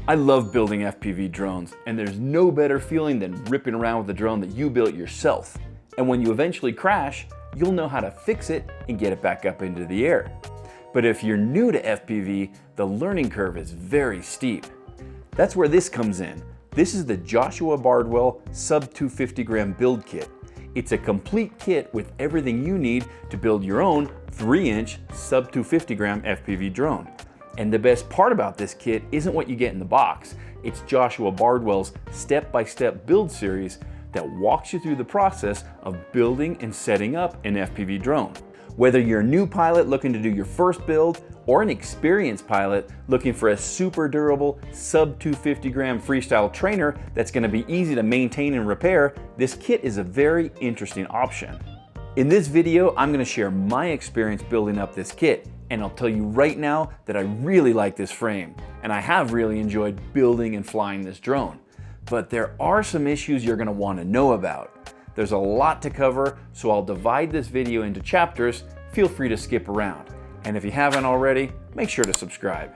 I love building FPV drones, and there's no better feeling than ripping around with a drone that you built yourself. And when you eventually crash, you'll know how to fix it and get it back up into the air. But if you're new to FPV, the learning curve is very steep. That's where this comes in. This is the Joshua Bardwell Sub250g build kit. It's a complete kit with everything you need to build your own 3-inch Sub250g FPV drone. And the best part about this kit isn't what you get in the box. It's Joshua Bardwell's step-by-step build series that walks you through the process of building and setting up an FPV drone. Whether you're a new pilot looking to do your first build or an experienced pilot looking for a super durable sub-250g freestyle trainer that's going to be easy to maintain and repair, this kit is a very interesting option. In this video, I'm going to share my experience building up this kit, and I'll tell you right now that I really like this frame, and I have really enjoyed building and flying this drone. But there are some issues you're going to want to know about. There's a lot to cover, so I'll divide this video into chapters. Feel free to skip around. And if you haven't already, make sure to subscribe.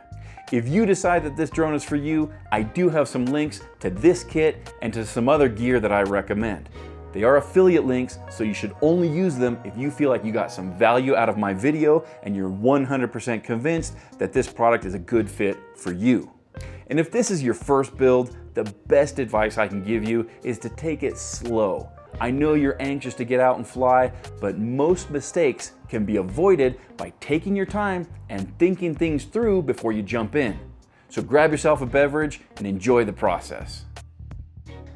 If you decide that this drone is for you, I do have some links to this kit and to some other gear that I recommend. They are affiliate links, so you should only use them if you feel like you got some value out of my video and you're 100% convinced that this product is a good fit for you. And if this is your first build, the best advice I can give you is to take it slow. I know you're anxious to get out and fly, but most mistakes can be avoided by taking your time and thinking things through before you jump in. So grab yourself a beverage and enjoy the process.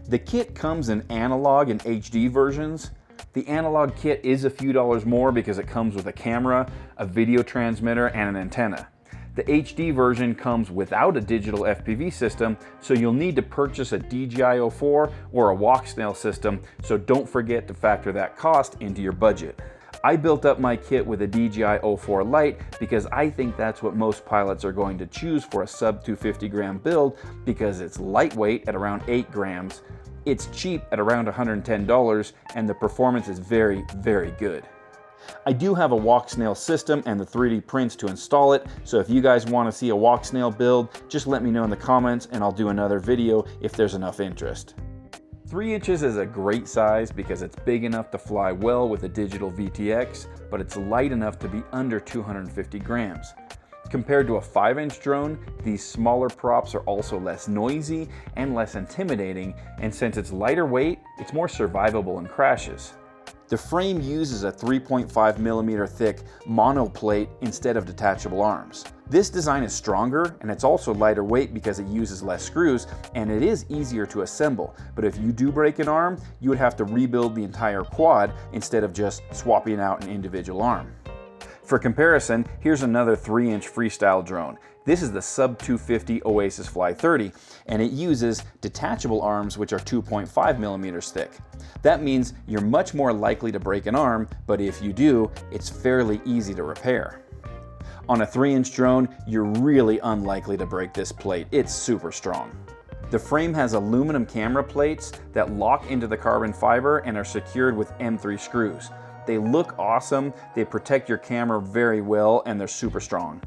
The kit comes in analog and HD versions. The analog kit is a few dollars more because it comes with a camera, a video transmitter, and an antenna. The HD version comes without a digital FPV system, so you'll need to purchase a DJI O4 or a Walksnail system, so don't forget to factor that cost into your budget. I built up my kit with a DJI O4 Lite because I think that's what most pilots are going to choose for a sub-250g build because it's lightweight at around 8 grams, it's cheap at around $110, and the performance is very, very good. I do have a Walksnail system and the 3D prints to install it, so if you guys want to see a Walksnail build, just let me know in the comments and I'll do another video if there's enough interest. 3 inches is a great size because it's big enough to fly well with a digital VTX, but it's light enough to be under 250 grams. Compared to a 5-inch drone, these smaller props are also less noisy and less intimidating, and since it's lighter weight, it's more survivable in crashes. The frame uses a 3.5mm thick monoplate instead of detachable arms. This design is stronger and it's also lighter weight because it uses less screws, and it is easier to assemble, but if you do break an arm, you would have to rebuild the entire quad instead of just swapping out an individual arm. For comparison, here's another 3-inch freestyle drone. This is the Sub250 Oasis Fly 30, and it uses detachable arms which are 2.5mm thick. That means you're much more likely to break an arm, but if you do, it's fairly easy to repair. On a 3-inch drone, you're really unlikely to break this plate. It's super strong. The frame has aluminum camera plates that lock into the carbon fiber and are secured with M3 screws. They look awesome, they protect your camera very well, and they're super strong.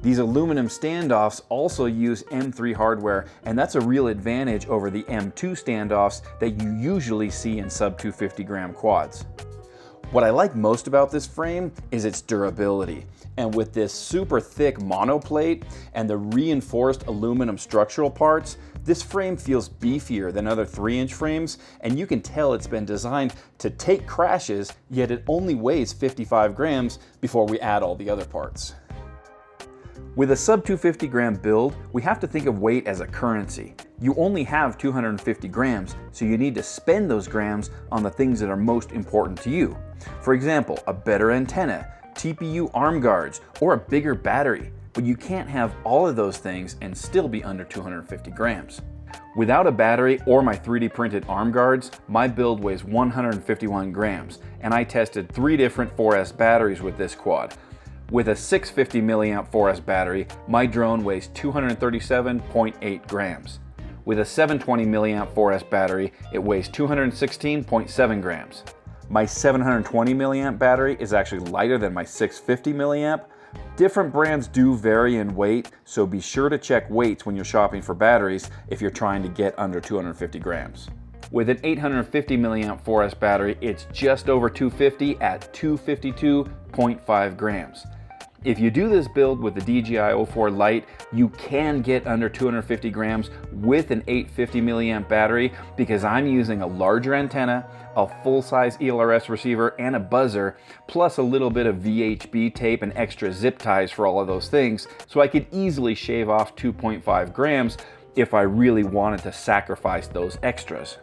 These aluminum standoffs also use M3 hardware, and that's a real advantage over the M2 standoffs that you usually see in sub-250g quads. What I like most about this frame is its durability, and with this super thick monoplate and the reinforced aluminum structural parts, this frame feels beefier than other 3-inch frames, and you can tell it's been designed to take crashes, yet it only weighs 55 grams before we add all the other parts. With a sub-250g build, we have to think of weight as a currency. You only have 250 grams, so you need to spend those grams on the things that are most important to you. For example, a better antenna, TPU arm guards, or a bigger battery. But you can't have all of those things and still be under 250 grams. Without a battery or my 3D printed arm guards, my build weighs 151 grams, and I tested 3 different 4S batteries with this quad. With a 650 mAh 4S battery, my drone weighs 237.8 grams. With a 720 mAh 4S battery, it weighs 216.7 grams. My 720 mAh battery is actually lighter than my 650 mAh, Different brands do vary in weight, so be sure to check weights when you're shopping for batteries if you're trying to get under 250 grams. With an 850 milliamp 4S battery, it's just over 250 at 252.5 grams. If you do this build with the DJI O4 Lite, you can get under 250 grams with an 850 milliamp battery because I'm using a larger antenna, a full-size ELRS receiver, and a buzzer, plus a little bit of VHB tape and extra zip ties for all of those things, so I could easily shave off 2.5 grams if I really wanted to sacrifice those extras.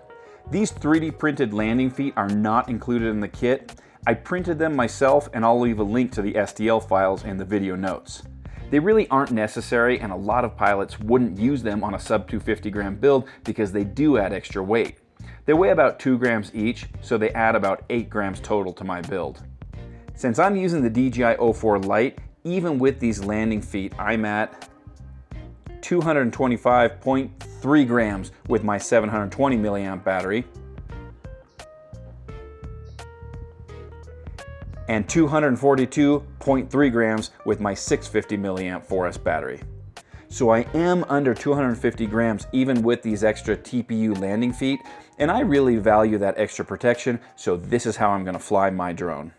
These 3D printed landing feet are not included in the kit. I printed them myself, and I'll leave a link to the STL files in the video notes. They really aren't necessary, and a lot of pilots wouldn't use them on a sub 250 gram build because they do add extra weight. They weigh about 2 grams each, so they add about 8 grams total to my build. Since I'm using the DJI O4 Lite, even with these landing feet, I'm at 225.3 grams with my 720 milliamp battery, and 242.3 grams with my 650 milliamp 4S battery. So I am under 250 grams even with these extra TPU landing feet, and I really value that extra protection, so this is how I'm gonna fly my drone.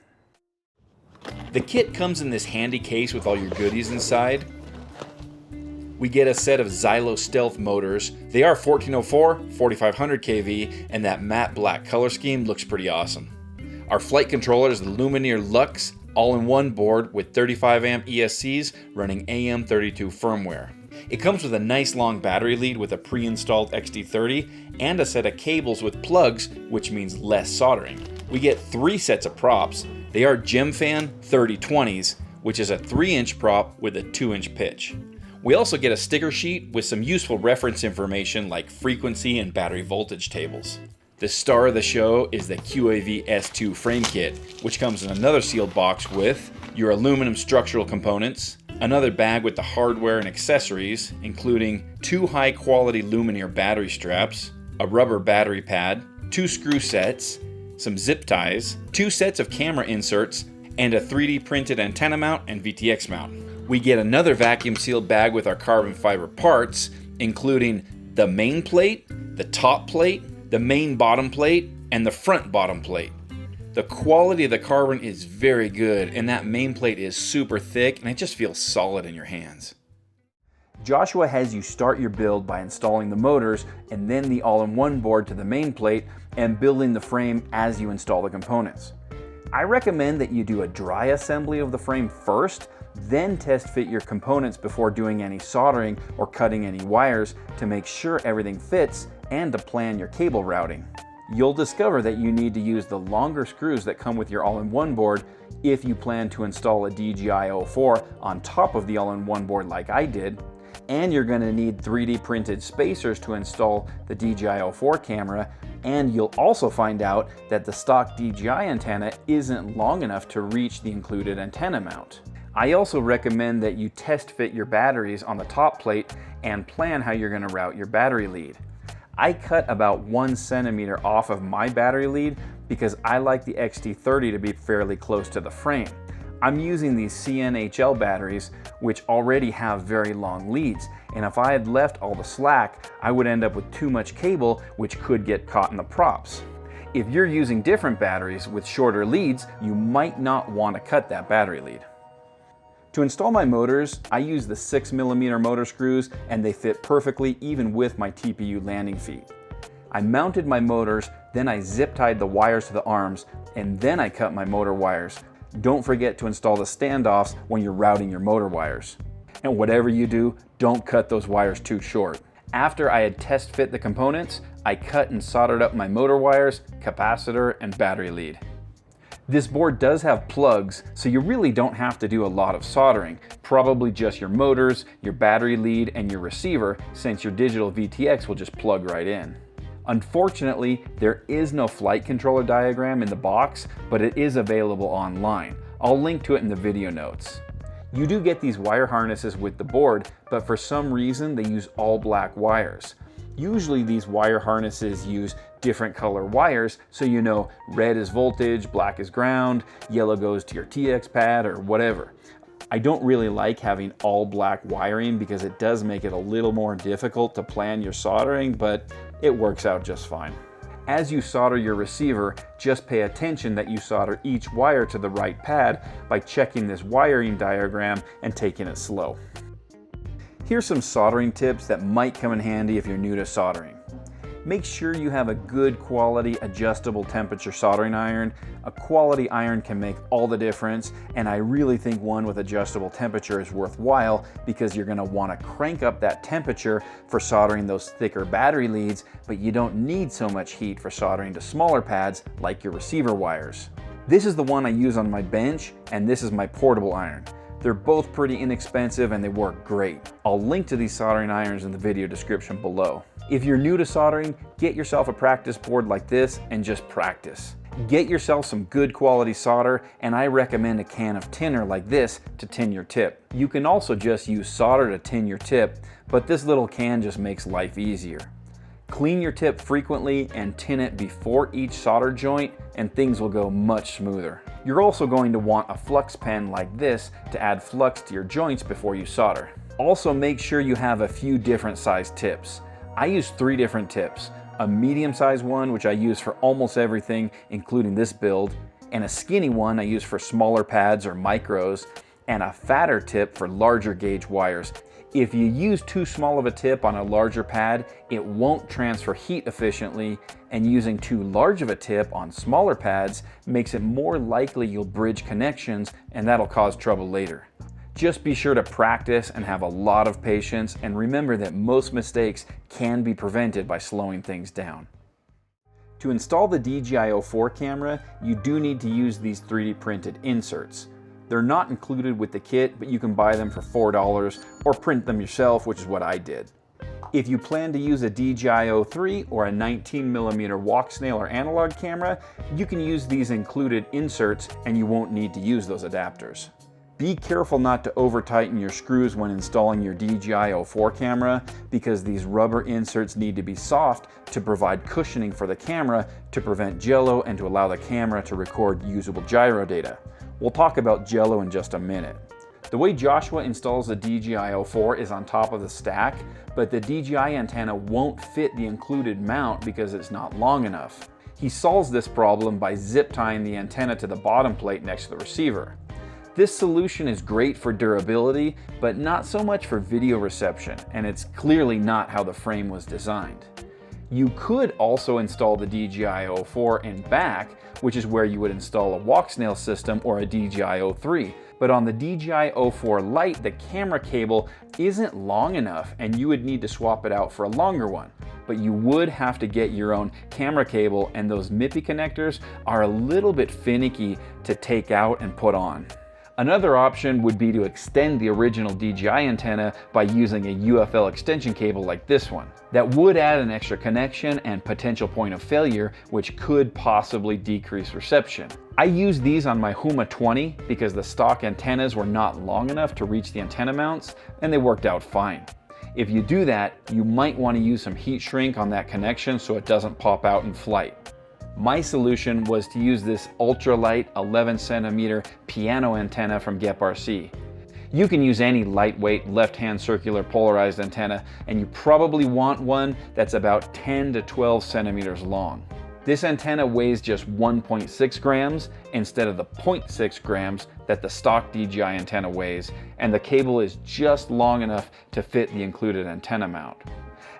The kit comes in this handy case with all your goodies inside. We get a set of Xylo Stealth motors. They are 1404, 4500 kV, and that matte black color scheme looks pretty awesome. Our flight controller is the Lumenier LUX all-in-one board with 35 amp ESCs running AM32 firmware. It comes with a nice long battery lead with a pre-installed XT30 and a set of cables with plugs, which means less soldering. We get 3 sets of props. They are Gemfan 3020s, which is a 3-inch prop with a 2-inch pitch. We also get a sticker sheet with some useful reference information like frequency and battery voltage tables. The star of the show is the QAV-S2 frame kit, which comes in another sealed box with your aluminum structural components, another bag with the hardware and accessories, including 2 high-quality Lumenier battery straps, a rubber battery pad, 2 screw sets, some zip ties, 2 sets of camera inserts, and a 3D printed antenna mount and VTX mount. We get another vacuum sealed bag with our carbon fiber parts, including the main plate, the top plate, the main bottom plate, and the front bottom plate. The quality of the carbon is very good, and that main plate is super thick, and it just feels solid in your hands. Joshua has you start your build by installing the motors and then the all-in-one board to the main plate and building the frame as you install the components. I recommend that you do a dry assembly of the frame first, then test fit your components before doing any soldering or cutting any wires to make sure everything fits and to plan your cable routing. You'll discover that you need to use the longer screws that come with your all-in-one board if you plan to install a DJI O4 on top of the all-in-one board like I did, and you're going to need 3D printed spacers to install the DJI O4 camera, and you'll also find out that the stock DJI antenna isn't long enough to reach the included antenna mount. I also recommend that you test fit your batteries on the top plate and plan how you're going to route your battery lead. I cut about 1 centimeter off of my battery lead because I like the XT30 to be fairly close to the frame. I'm using these CNHL batteries, which already have very long leads, and if I had left all the slack, I would end up with too much cable, which could get caught in the props. If you're using different batteries with shorter leads, you might not want to cut that battery lead. To install my motors, I use the 6mm motor screws, and they fit perfectly even with my TPU landing feet. I mounted my motors, then I zip tied the wires to the arms, and then I cut my motor wires. Don't forget to install the standoffs when you're routing your motor wires. And whatever you do, don't cut those wires too short. After I had test fit the components, I cut and soldered up my motor wires, capacitor, and battery lead. This board does have plugs, so you really don't have to do a lot of soldering, probably just your motors, your battery lead, and your receiver, since your digital VTX will just plug right in. Unfortunately, there is no flight controller diagram in the box, but it is available online. I'll link to it in the video notes. You do get these wire harnesses with the board, but for some reason they use all black wires. Usually these wire harnesses use different color wires, so you know red is voltage, black is ground, yellow goes to your TX pad or whatever. I don't really like having all black wiring because it does make it a little more difficult to plan your soldering, but it works out just fine. As you solder your receiver, just pay attention that you solder each wire to the right pad by checking this wiring diagram and taking it slow. Here's some soldering tips that might come in handy if you're new to soldering. Make sure you have a good quality adjustable temperature soldering iron. A quality iron can make all the difference, and I really think one with adjustable temperature is worthwhile because you're going to want to crank up that temperature for soldering those thicker battery leads, but you don't need so much heat for soldering to smaller pads like your receiver wires. This is the one I use on my bench, and this is my portable iron. They're both pretty inexpensive and they work great. I'll link to these soldering irons in the video description below. If you're new to soldering, get yourself a practice board like this and just practice. Get yourself some good quality solder, and I recommend a can of tinner like this to tin your tip. You can also just use solder to tin your tip, but this little can just makes life easier. Clean your tip frequently and tin it before each solder joint, and things will go much smoother. You're also going to want a flux pen like this to add flux to your joints before you solder. Also, make sure you have a few different size tips. I use 3 different tips: a medium sized one, which I use for almost everything, including this build, and a skinny one I use for smaller pads or micros, and a fatter tip for larger gauge wires. If you use too small of a tip on a larger pad, it won't transfer heat efficiently, and using too large of a tip on smaller pads makes it more likely you'll bridge connections, and that'll cause trouble later. Just be sure to practice and have a lot of patience, and remember that most mistakes can be prevented by slowing things down. To install the DJI O4 camera, you do need to use these 3D printed inserts. They're not included with the kit, but you can buy them for $4 or print them yourself, which is what I did. If you plan to use a DJI O3 or a 19mm Walksnail or analog camera, you can use these included inserts and you won't need to use those adapters. Be careful not to over tighten your screws when installing your DJI O4 camera, because these rubber inserts need to be soft to provide cushioning for the camera to prevent jello and to allow the camera to record usable gyro data. We'll talk about jello in just a minute. The way Joshua installs the DJI O4 is on top of the stack, but the DJI antenna won't fit the included mount because it's not long enough. He solves this problem by zip tying the antenna to the bottom plate next to the receiver. This solution is great for durability, but not so much for video reception, and it's clearly not how the frame was designed. You could also install the DJI O4 in back, which is where you would install a Walksnail system or a DJI O3. But on the DJI O4 Lite, the camera cable isn't long enough and you would need to swap it out for a longer one. But you would have to get your own camera cable, and those MIPI connectors are a little bit finicky to take out and put on. Another option would be to extend the original DJI antenna by using a UFL extension cable like this one. That would add an extra connection and potential point of failure, which could possibly decrease reception. I used these on my Huma 20 because the stock antennas were not long enough to reach the antenna mounts, and they worked out fine. If you do that, you might want to use some heat shrink on that connection so it doesn't pop out in flight. My solution was to use this ultralight 11cm piano antenna from GepRC. You can use any lightweight left-hand circular polarized antenna, and you probably want one that's about 10 to 12 centimeters long. This antenna weighs just 1.6 grams instead of the 0.6 grams that the stock DJI antenna weighs, and the cable is just long enough to fit the included antenna mount.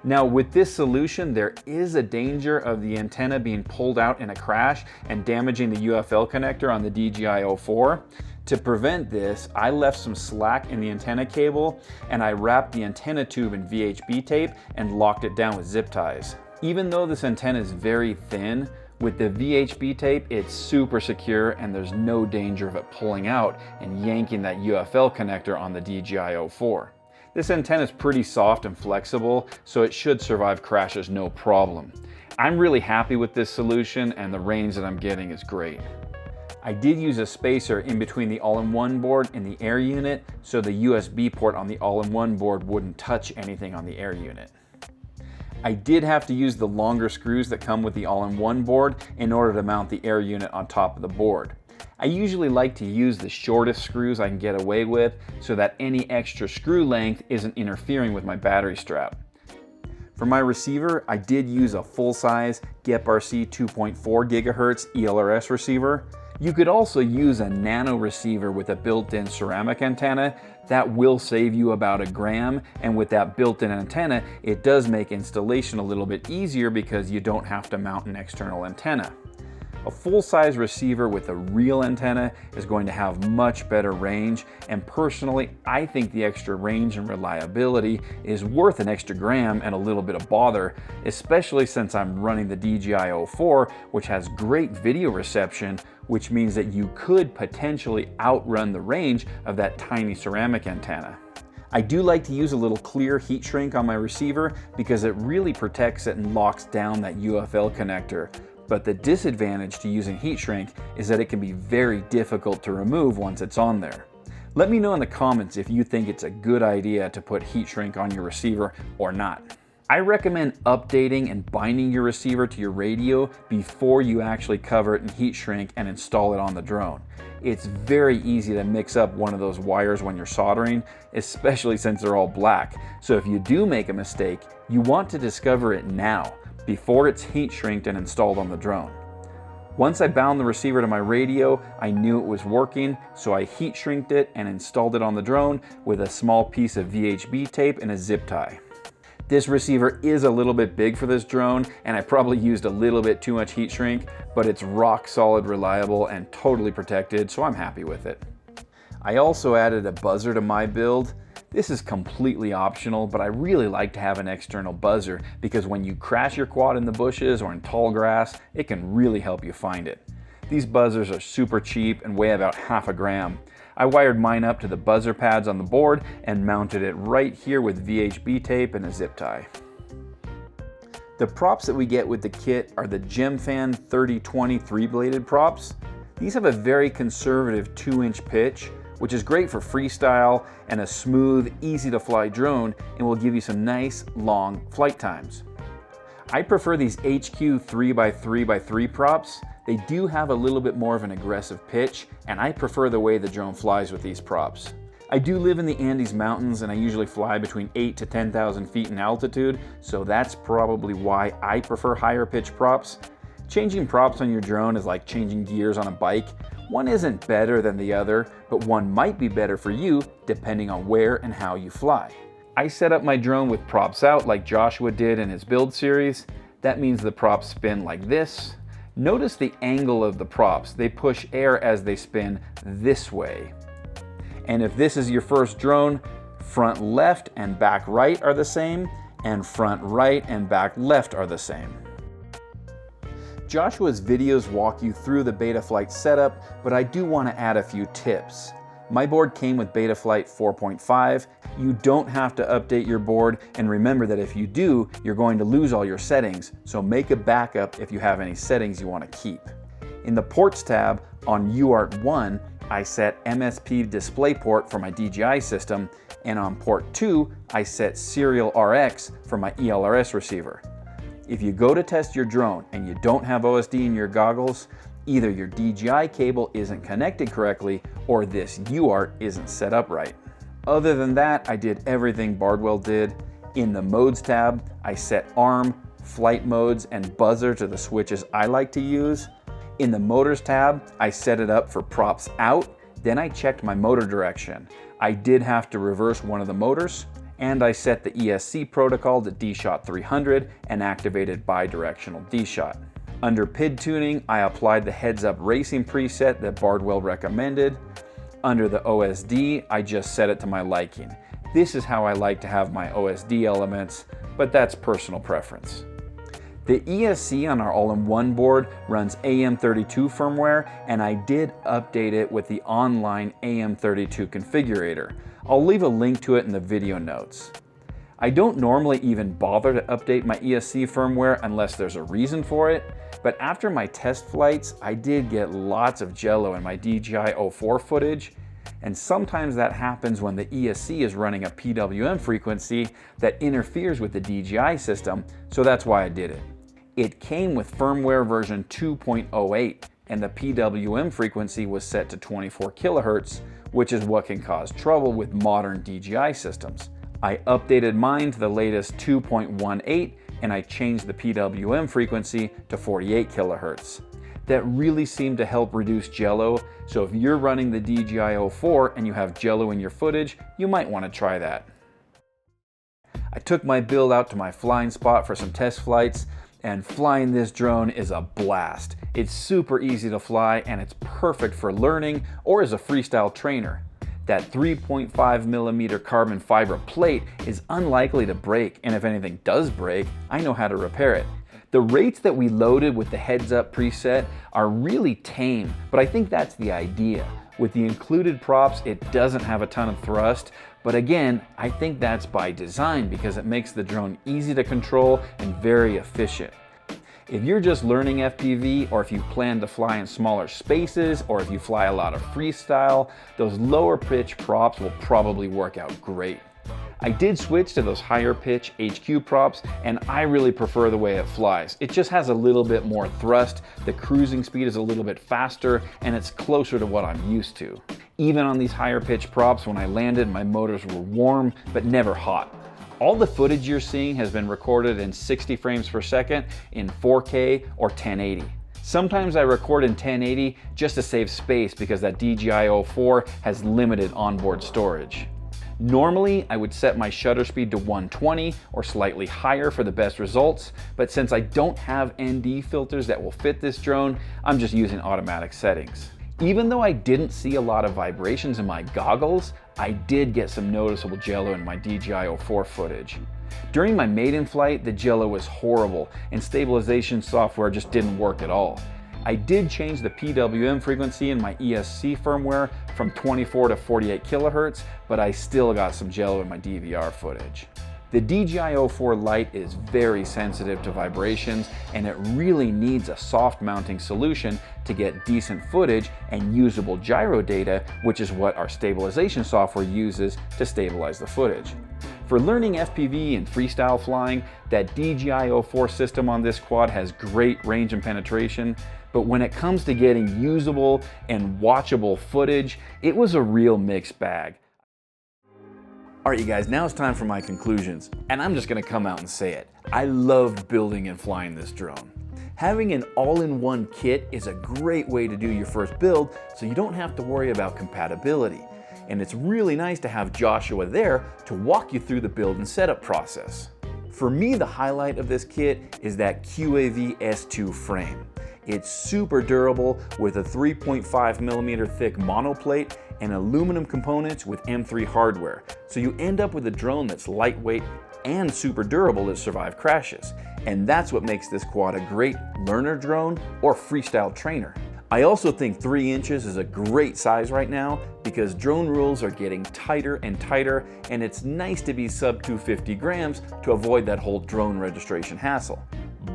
Now, with this solution, there is a danger of the antenna being pulled out in a crash and damaging the UFL connector on the DJI O4. To prevent this, I left some slack in the antenna cable, and I wrapped the antenna tube in VHB tape and locked it down with zip ties. Even though this antenna is very thin, with the VHB tape, it's super secure and there's no danger of it pulling out and yanking that UFL connector on the DJI O4. This antenna is pretty soft and flexible, so it should survive crashes no problem. I'm really happy with this solution, and the range that I'm getting is great. I did use a spacer in between the all-in-one board and the air unit, so the USB port on the all-in-one board wouldn't touch anything on the air unit. I did have to use the longer screws that come with the all-in-one board in order to mount the air unit on top of the board. I usually like to use the shortest screws I can get away with so that any extra screw length isn't interfering with my battery strap. For my receiver, I did use a full-size GEP-RC 2.4 GHz ELRS receiver. You could also use a nano receiver with a built-in ceramic antenna. That will save you about 1 gram, and with that built-in antenna, it does make installation a little bit easier because you don't have to mount an external antenna. A full-size receiver with a real antenna is going to have much better range, and personally, I think the extra range and reliability is worth an extra gram and a little bit of bother, especially since I'm running the DJI O4, which has great video reception, which means that you could potentially outrun the range of that tiny ceramic antenna. I do like to use a little clear heat shrink on my receiver because it really protects it and locks down that UFL connector. But the disadvantage to using heat shrink is that it can be very difficult to remove once it's on there. Let me know in the comments if you think it's a good idea to put heat shrink on your receiver or not. I recommend updating and binding your receiver to your radio before you actually cover it in heat shrink and install it on the drone. It's very easy to mix up one of those wires when you're soldering, especially since they're all black. So if you do make a mistake, you want to discover it now, before it's heat shrinked and installed on the drone. Once I bound the receiver to my radio, I knew it was working, so I heat shrinked it and installed it on the drone with a small piece of VHB tape and a zip tie. This receiver is a little bit big for this drone, and I probably used a little bit too much heat shrink, but it's rock solid reliable and totally protected, so I'm happy with it. I also added a buzzer to my build. This is completely optional, but I really like to have an external buzzer because when you crash your quad in the bushes or in tall grass, it can really help you find it. These buzzers are super cheap and weigh about ½ gram. I wired mine up to the buzzer pads on the board and mounted it right here with VHB tape and a zip tie. The props that we get with the kit are the GemFan 3020 3-bladed props. These have a very conservative 2-inch pitch, which is great for freestyle and a smooth, easy to fly drone, and will give you some nice, long flight times. I prefer these HQ 3x3x3 props. They do have a little bit more of an aggressive pitch, and I prefer the way the drone flies with these props. I do live in the Andes Mountains, and I usually fly between 8,000 to 10,000 feet in altitude, so that's probably why I prefer higher pitch props. Changing props on your drone is like changing gears on a bike. One isn't better than the other, but one might be better for you depending on where and how you fly. I set up my drone with props out like Joshua did in his build series. That means the props spin like this. Notice the angle of the props. They push air as they spin this way. And if this is your first drone, front left and back right are the same, and front right and back left are the same. Joshua's videos walk you through the Betaflight setup, but I do want to add a few tips. My board came with Betaflight 4.5. You don't have to update your board, and remember that if you do, you're going to lose all your settings, so make a backup if you have any settings you want to keep. In the Ports tab on UART 1, I set MSP DisplayPort for my DJI system, and on Port 2, I set Serial RX for my ELRS receiver. If you go to test your drone and you don't have OSD in your goggles, either your DJI cable isn't connected correctly or this UART isn't set up right. Other than that, I did everything Bardwell did. In the Modes tab, I set arm, flight modes, and buzzer to the switches I like to use. In the Motors tab, I set it up for props out, then I checked my motor direction. I did have to reverse one of the motors, and I set the ESC protocol to D-Shot 300 and activated bidirectional D-Shot. Under PID tuning, I applied the heads-up racing preset that Bardwell recommended. Under the OSD, I just set it to my liking. This is how I like to have my OSD elements, but that's personal preference. The ESC on our all-in-one board runs AM32 firmware, and I did update it with the online AM32 configurator. I'll leave a link to it in the video notes. I don't normally even bother to update my ESC firmware unless there's a reason for it, but after my test flights, I did get lots of jello in my DJI O4 footage, and sometimes that happens when the ESC is running a PWM frequency that interferes with the DJI system, so that's why I did it. It came with firmware version 2.08, and the PWM frequency was set to 24 kilohertz, which is what can cause trouble with modern DJI systems. I updated mine to the latest 2.18 and I changed the PWM frequency to 48 kilohertz. That really seemed to help reduce jello, so if you're running the DJI O4 and you have jello in your footage, you might want to try that. I took my build out to my flying spot for some test flights, and flying this drone is a blast. It's super easy to fly and it's perfect for learning or as a freestyle trainer. That 3.5mm carbon fiber plate is unlikely to break, and if anything does break, I know how to repair it. The rates that we loaded with the heads up preset are really tame, but I think that's the idea. With the included props, it doesn't have a ton of thrust, but again, I think that's by design because it makes the drone easy to control and very efficient. If you're just learning FPV, or if you plan to fly in smaller spaces, or if you fly a lot of freestyle, those lower pitch props will probably work out great. I did switch to those higher pitch HQ props, and I really prefer the way it flies. It just has a little bit more thrust, the cruising speed is a little bit faster, and it's closer to what I'm used to. Even on these higher pitch props, when I landed, my motors were warm, but never hot. All the footage you're seeing has been recorded in 60 frames per second in 4K or 1080. Sometimes I record in 1080 just to save space because that DJI O4 has limited onboard storage. Normally, I would set my shutter speed to 120 or slightly higher for the best results, but since I don't have ND filters that will fit this drone, I'm just using automatic settings. Even though I didn't see a lot of vibrations in my goggles, I did get some noticeable jello in my DJI O4 footage. During my maiden flight, the jello was horrible and stabilization software just didn't work at all. I did change the PWM frequency in my ESC firmware from 24 to 48 kilohertz, but I still got some jello in my DVR footage. The DJI O4 Lite is very sensitive to vibrations, and it really needs a soft mounting solution to get decent footage and usable gyro data, which is what our stabilization software uses to stabilize the footage. For learning FPV and freestyle flying, that DJI O4 system on this quad has great range and penetration, but when it comes to getting usable and watchable footage, it was a real mixed bag. All right, you guys, now it's time for my conclusions, and I'm just gonna come out and say it. I loved building and flying this drone. Having an all-in-one kit is a great way to do your first build, so you don't have to worry about compatibility. And it's really nice to have Joshua there to walk you through the build and setup process. For me, the highlight of this kit is that QAV-S2 frame. It's super durable with a 3.5mm thick monoplate and aluminum components with M3 hardware. So you end up with a drone that's lightweight and super durable to survive crashes. And that's what makes this quad a great learner drone or freestyle trainer. I also think 3 inches is a great size right now because drone rules are getting tighter and tighter, and it's nice to be sub 250 grams to avoid that whole drone registration hassle.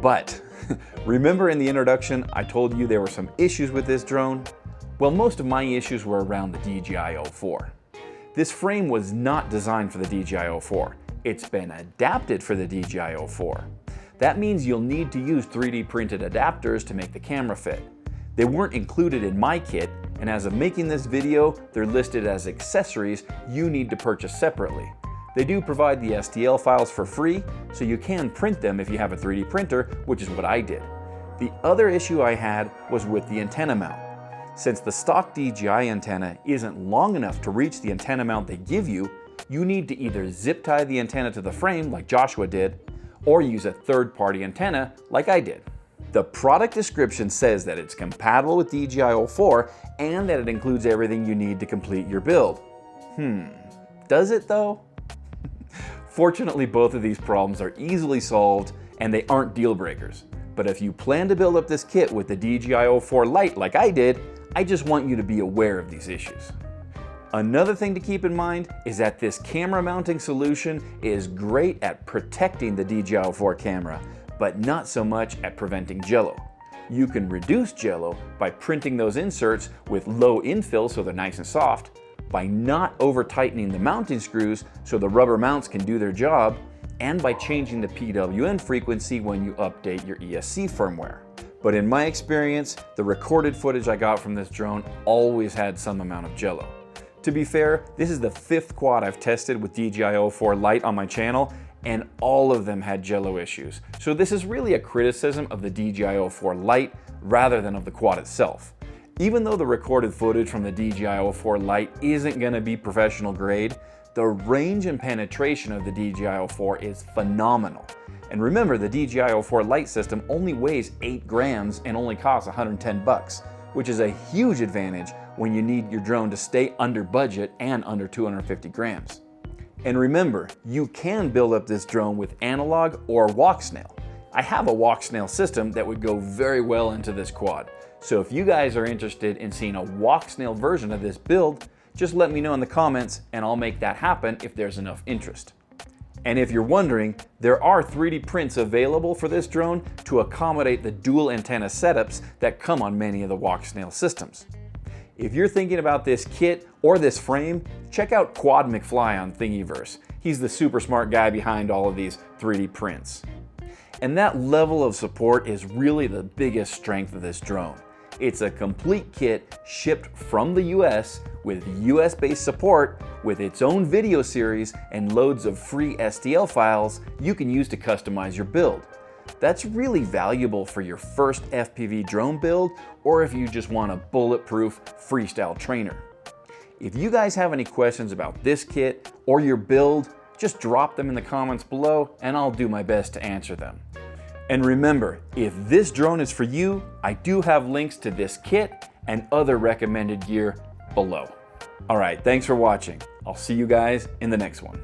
But remember in the introduction, I told you there were some issues with this drone? Well, most of my issues were around the DJI O4. This frame was not designed for the DJI O4. It's been adapted for the DJI O4. That means you'll need to use 3D printed adapters to make the camera fit. They weren't included in my kit, and as of making this video, they're listed as accessories you need to purchase separately. They do provide the STL files for free, so you can print them if you have a 3D printer, which is what I did. The other issue I had was with the antenna mount. Since the stock DJI antenna isn't long enough to reach the antenna mount they give you, you need to either zip tie the antenna to the frame like Joshua did, or use a third-party antenna like I did. The product description says that it's compatible with DJI O4 and that it includes everything you need to complete your build. Does it though? Fortunately, both of these problems are easily solved and they aren't deal breakers. But if you plan to build up this kit with the DJI O4 Lite like I did, I just want you to be aware of these issues. Another thing to keep in mind is that this camera mounting solution is great at protecting the DJI O4 camera, but not so much at preventing jello. You can reduce jello by printing those inserts with low infill so they're nice and soft, by not over tightening the mounting screws so the rubber mounts can do their job, and by changing the PWM frequency when you update your ESC firmware. But in my experience, the recorded footage I got from this drone always had some amount of jello. To be fair, this is the 5th quad I've tested with DJI O4 Lite on my channel, and all of them had jello issues. So this is really a criticism of the DJI O4 Lite rather than of the quad itself. Even though the recorded footage from the DJI O4 Lite isn't gonna be professional grade, the range and penetration of the DJI O4 is phenomenal. And remember, the DJI O4 Lite system only weighs 8 grams and only costs 110 bucks, which is a huge advantage when you need your drone to stay under budget and under 250 grams. And remember, you can build up this drone with analog or Walksnail. I have a Walksnail system that would go very well into this quad. So if you guys are interested in seeing a Walksnail version of this build, just let me know in the comments and I'll make that happen if there's enough interest. And if you're wondering, there are 3D prints available for this drone to accommodate the dual antenna setups that come on many of the Walksnail systems. If you're thinking about this kit or this frame, check out Quad McFly on Thingiverse. He's the super smart guy behind all of these 3D prints. And that level of support is really the biggest strength of this drone. It's a complete kit shipped from the US with US-based support with its own video series and loads of free STL files you can use to customize your build. That's really valuable for your first FPV drone build or if you just want a bulletproof freestyle trainer. If you guys have any questions about this kit or your build, just drop them in the comments below and I'll do my best to answer them. And remember, if this drone is for you, I do have links to this kit and other recommended gear below. All right, thanks for watching. I'll see you guys in the next one.